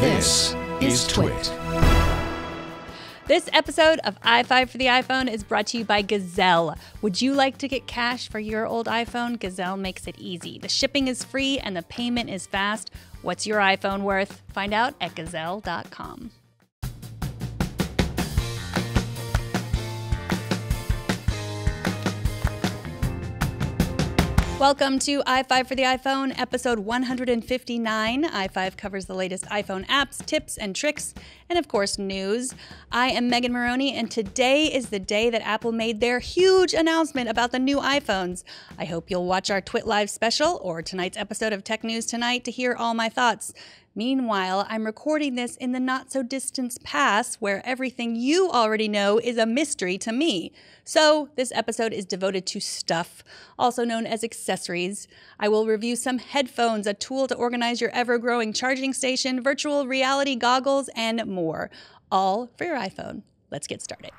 This is Twit. This episode of iFive for the iPhone is brought to you by Gazelle. Would you like to get cash for your old iPhone? Gazelle makes it easy. The shipping is free and the payment is fast. What's your iPhone worth? Find out at gazelle.com. Welcome to iFive for the iPhone, episode 159. iFive covers the latest iPhone apps, tips, and tricks, and of course, news. I am Megan Morrone, and today is the day that Apple made their huge announcement about the new iPhones. I hope you'll watch our Twit Live special or tonight's episode of Tech News Tonight to hear all my thoughts. Meanwhile, I'm recording this in the not-so-distant past where everything you already know is a mystery to me. So this episode is devoted to stuff, also known as accessories. I will review some headphones, a tool to organize your ever-growing charging station, virtual reality goggles, and more. All for your iPhone. Let's get started.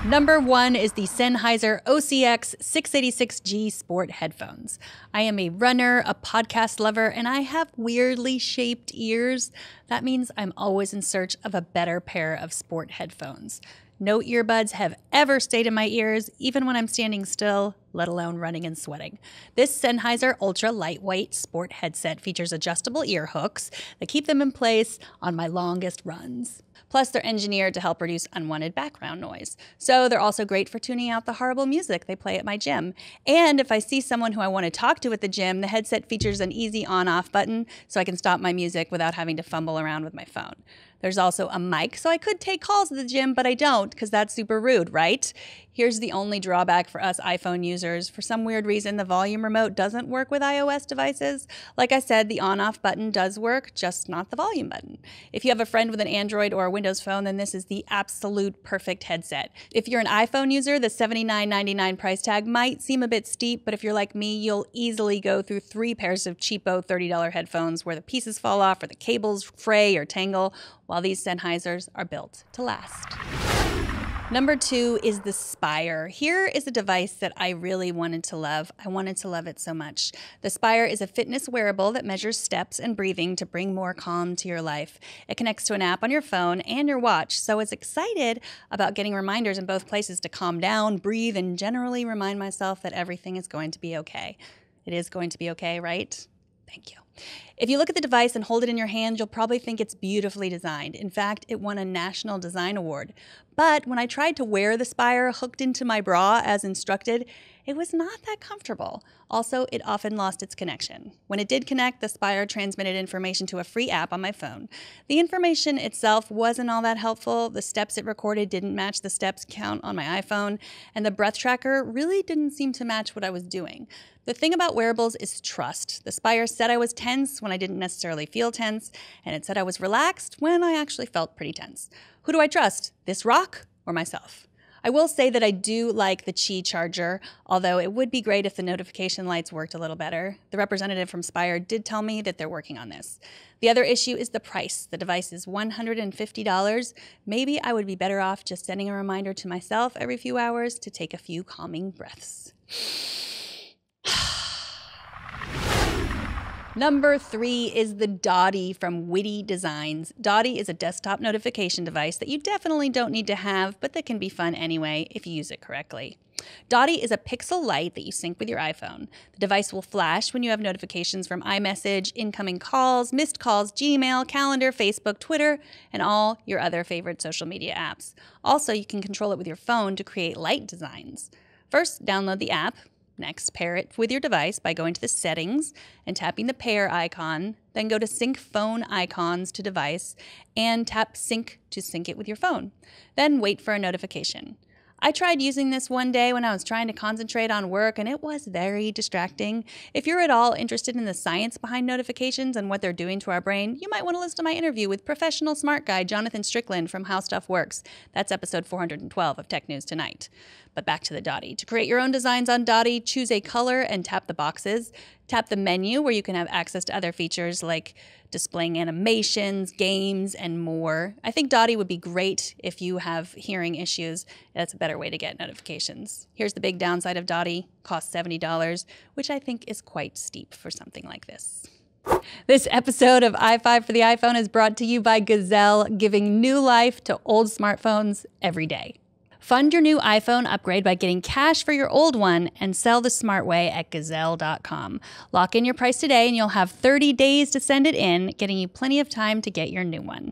Number one is the Sennheiser OCX686 Sport headphones. I am a runner, a podcast lover, and I have weirdly shaped ears. That means I'm always in search of a better pair of sport headphones. No earbuds have ever stayed in my ears, even when I'm standing still, let alone running and sweating. This Sennheiser ultra lightweight sport headset features adjustable ear hooks that keep them in place on my longest runs. Plus, they're engineered to help reduce unwanted background noise. So they're also great for tuning out the horrible music they play at my gym. And if I see someone who I want to talk to at the gym, the headset features an easy on-off button so I can stop my music without having to fumble around with my phone. There's also a mic, so I could take calls at the gym, but I don't because that's super rude, right? Here's the only drawback for us iPhone users. For some weird reason, the volume remote doesn't work with iOS devices. Like I said, the on-off button does work, just not the volume button. If you have a friend with an Android or a Windows phone, then this is the absolute perfect headset. If you're an iPhone user, the $79.99 price tag might seem a bit steep, but if you're like me, you'll easily go through 3 pairs of cheapo $30 headphones where the pieces fall off or the cables fray or tangle, while these Sennheisers are built to last. Number two is the Spire. Here is a device that I really wanted to love. I wanted to love it so much. The Spire is a fitness wearable that measures steps and breathing to bring more calm to your life. It connects to an app on your phone and your watch, so I was excited about getting reminders in both places to calm down, breathe, and generally remind myself that everything is going to be okay. It is going to be okay, right? Thank you. If you look at the device and hold it in your hand, you'll probably think it's beautifully designed. In fact, it won a National Design Award. But when I tried to wear the Spire hooked into my bra as instructed, it was not that comfortable. Also, it often lost its connection. When it did connect, the Spire transmitted information to a free app on my phone. The information itself wasn't all that helpful. The steps it recorded didn't match the steps count on my iPhone, and the breath tracker really didn't seem to match what I was doing. The thing about wearables is trust. The Spire said I was tense when I didn't necessarily feel tense, and it said I was relaxed when I actually felt pretty tense. Who do I trust? This rock or myself? I will say that I do like the Qi charger, although it would be great if the notification lights worked a little better. The representative from Spire did tell me that they're working on this. The other issue is the price. The device is $150. Maybe I would be better off just sending a reminder to myself every few hours to take a few calming breaths. Number three is the Dottie from Witty Designs. Dottie is a desktop notification device that you definitely don't need to have, but that can be fun anyway if you use it correctly. Dottie is a pixel light that you sync with your iPhone. The device will flash when you have notifications from iMessage, incoming calls, missed calls, Gmail, Calendar, Facebook, Twitter, and all your other favorite social media apps. Also, you can control it with your phone to create light designs. First, download the app. Next, pair it with your device by going to the settings and tapping the pair icon. Then go to sync phone icons to device and tap sync to sync it with your phone. Then wait for a notification. I tried using this one day when I was trying to concentrate on work, and it was very distracting. If you're at all interested in the science behind notifications and what they're doing to our brain, you might want to listen to my interview with professional smart guy Jonathan Strickland from How Stuff Works. That's episode 412 of Tech News Tonight. But back to the Dottie. To create your own designs on Dottie, choose a color and tap the boxes. Tap the menu where you can have access to other features like displaying animations, games, and more. I think Dottie would be great if you have hearing issues. That's a better way to get notifications. Here's the big downside of Dottie. Costs $70, which I think is quite steep for something like this. This episode of iFive for the iPhone is brought to you by Gazelle, giving new life to old smartphones every day. Fund your new iPhone upgrade by getting cash for your old one and sell the smart way at Gazelle.com. Lock in your price today and you'll have 30 days to send it in, getting you plenty of time to get your new one.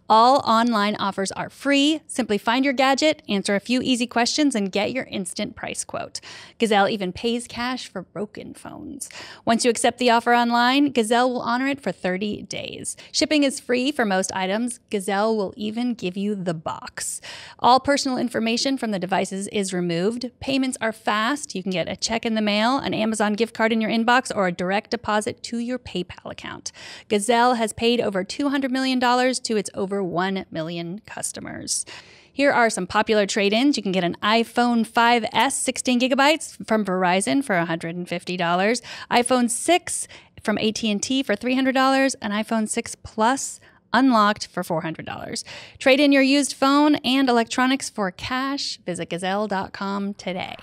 All online offers are free. Simply find your gadget, answer a few easy questions, and get your instant price quote. Gazelle even pays cash for broken phones. Once you accept the offer online, Gazelle will honor it for 30 days. Shipping is free for most items. Gazelle will even give you the box. All personal information from the devices is removed. Payments are fast. You can get a check in the mail, an Amazon gift card in your inbox, or a direct deposit to your PayPal account. Gazelle has paid over $200 million to its over 1 million customers. Here are some popular trade-ins. You can get an iPhone 5S 16 gigabytes from Verizon for $150, iPhone 6 from AT&T for $300, and iPhone 6 Plus unlocked for $400. Trade in your used phone and electronics for cash. Visit Gazelle.com today.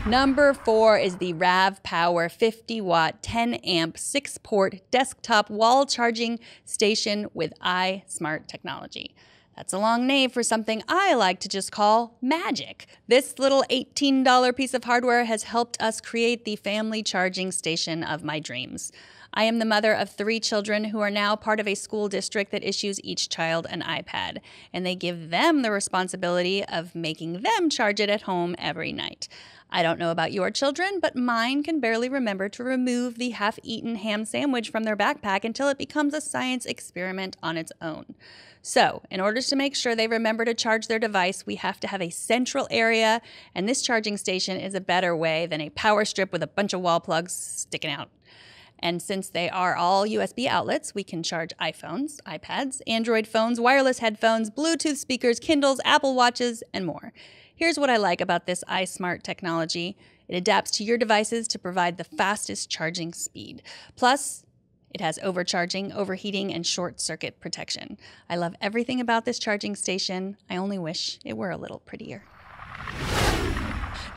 Number 4 is the Ravpower 50-watt, 10-amp, 6-port desktop wall charging station with iSmart technology. That's a long name for something I like to just call magic. This little $18 piece of hardware has helped us create the family charging station of my dreams. I am the mother of 3 children who are now part of a school district that issues each child an iPad, and they give them the responsibility of making them charge it at home every night. I don't know about your children, but mine can barely remember to remove the half-eaten ham sandwich from their backpack until it becomes a science experiment on its own. So, in order to make sure they remember to charge their device, we have to have a central area, and this charging station is a better way than a power strip with a bunch of wall plugs sticking out. And since they are all USB outlets, we can charge iPhones, iPads, Android phones, wireless headphones, Bluetooth speakers, Kindles, Apple Watches, and more. Here's what I like about this iSmart technology. It adapts to your devices to provide the fastest charging speed. Plus, it has overcharging, overheating, and short circuit protection. I love everything about this charging station. I only wish it were a little prettier.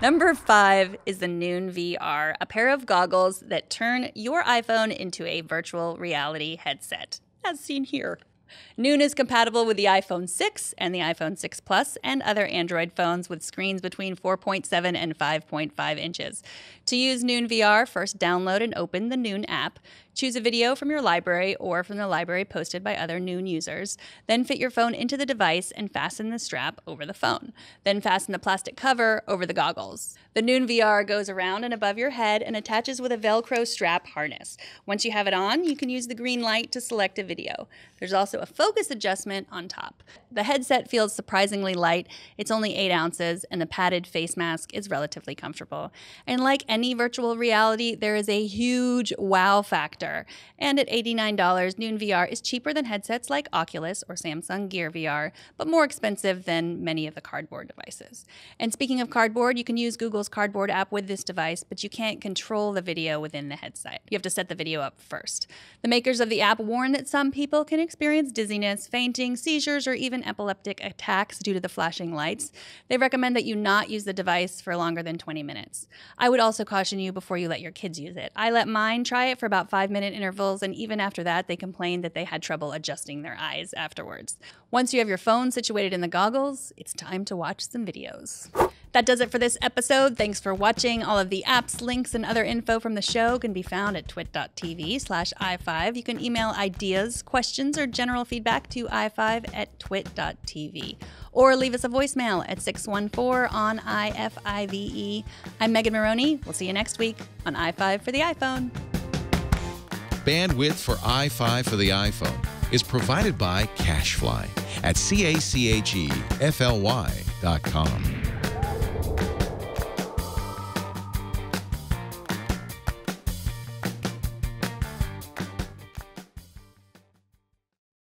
Number 5 is the Noon VR, a pair of goggles that turn your iPhone into a virtual reality headset, as seen here. Noon is compatible with the iPhone 6 and the iPhone 6 Plus and other Android phones with screens between 4.7 and 5.5 inches. To use Noon VR, first download and open the Noon app. Choose a video from your library or from the library posted by other Noon users. Then fit your phone into the device and fasten the strap over the phone. Then fasten the plastic cover over the goggles. The Noon VR goes around and above your head and attaches with a Velcro strap harness. Once you have it on, you can use the green light to select a video. There's also a focus adjustment on top. The headset feels surprisingly light. It's only 8 ounces, and the padded face mask is relatively comfortable. And like any virtual reality, there is a huge wow factor. And at $89, Noon VR is cheaper than headsets like Oculus or Samsung Gear VR, but more expensive than many of the cardboard devices. And speaking of cardboard, you can use Google's Cardboard app with this device, but you can't control the video within the headset. You have to set the video up first. The makers of the app warn that some people can experience dizziness, fainting, seizures, or even epileptic attacks due to the flashing lights. They recommend that you not use the device for longer than 20 minutes. I would also caution you before you let your kids use it. I let mine try it for about 5-minute intervals, and even after that, they complained that they had trouble adjusting their eyes afterwards. Once you have your phone situated in the goggles, it's time to watch some videos. That does it for this episode. Thanks for watching. All of the apps, links, and other info from the show can be found at twit.tv/iFive. You can email ideas, questions, or general feedback to iFive@twit.tv. Or leave us a voicemail at 614 on IFIVE. I'm Megan Morrone. We'll see you next week on iFive for the iPhone. Bandwidth for iFive for the iPhone is provided by CacheFly at CacheFly.com.